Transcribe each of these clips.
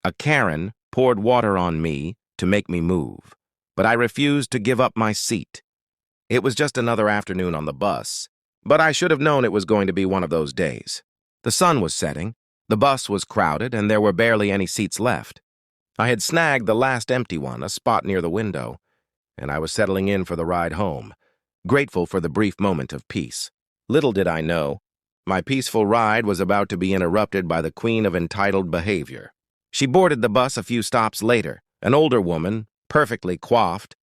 A Karen poured water on me to make me move, but I refused to give up my seat. It was just another afternoon on the bus, but I should have known it was going to be one of those days. The sun was setting, the bus was crowded, and there were barely any seats left. I had snagged the last empty one, a spot near the window, and I was settling in for the ride home, grateful for the brief moment of peace. Little did I know, my peaceful ride was about to be interrupted by the queen of entitled behavior. She boarded the bus a few stops later, an older woman, perfectly coiffed,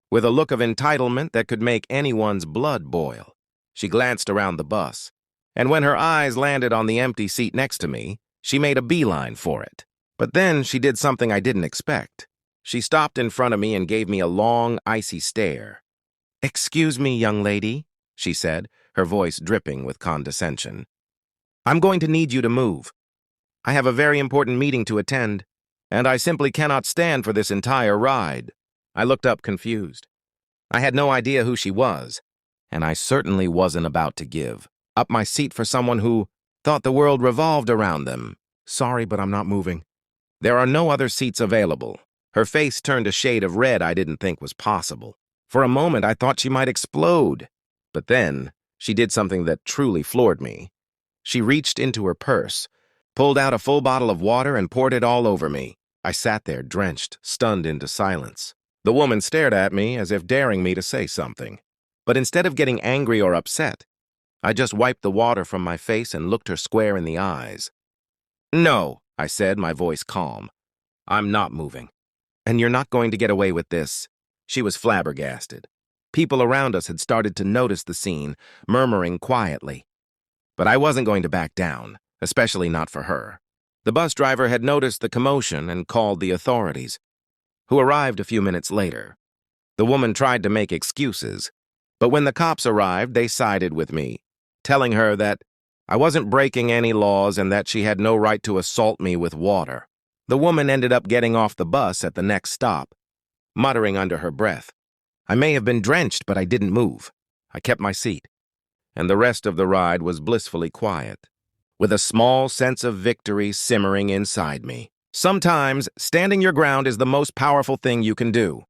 with a look of entitlement that could make anyone's blood boil. She glanced around the bus, and when her eyes landed on the empty seat next to me, she made a beeline for it. But then she did something I didn't expect. She stopped in front of me and gave me a long, icy stare. "Excuse me, young lady," she said, her voice dripping with condescension. "I'm going to need you to move. I have a very important meeting to attend, and I simply cannot stand for this entire ride." I looked up confused. I had no idea who she was, and I certainly wasn't about to give up my seat for someone who thought the world revolved around them. "Sorry, but I'm not moving. There are no other seats available." Her face turned a shade of red I didn't think was possible. For a moment, I thought she might explode. But then, she did something that truly floored me. She reached into her purse, pulled out a full bottle of water, and poured it all over me. I sat there, drenched, stunned into silence. The woman stared at me as if daring me to say something. But instead of getting angry or upset, I just wiped the water from my face and looked her square in the eyes. "No," I said, my voice calm. "I'm not moving. And you're not going to get away with this." She was flabbergasted. People around us had started to notice the scene, murmuring quietly. But I wasn't going to back down, especially not for her. The bus driver had noticed the commotion and called the authorities, who arrived a few minutes later. The woman tried to make excuses, but when the cops arrived, they sided with me, telling her that I wasn't breaking any laws and that she had no right to assault me with water. The woman ended up getting off the bus at the next stop, muttering under her breath. I may have been drenched, but I didn't move. I kept my seat, and the rest of the ride was blissfully quiet, with a small sense of victory simmering inside me. Sometimes, standing your ground is the most powerful thing you can do.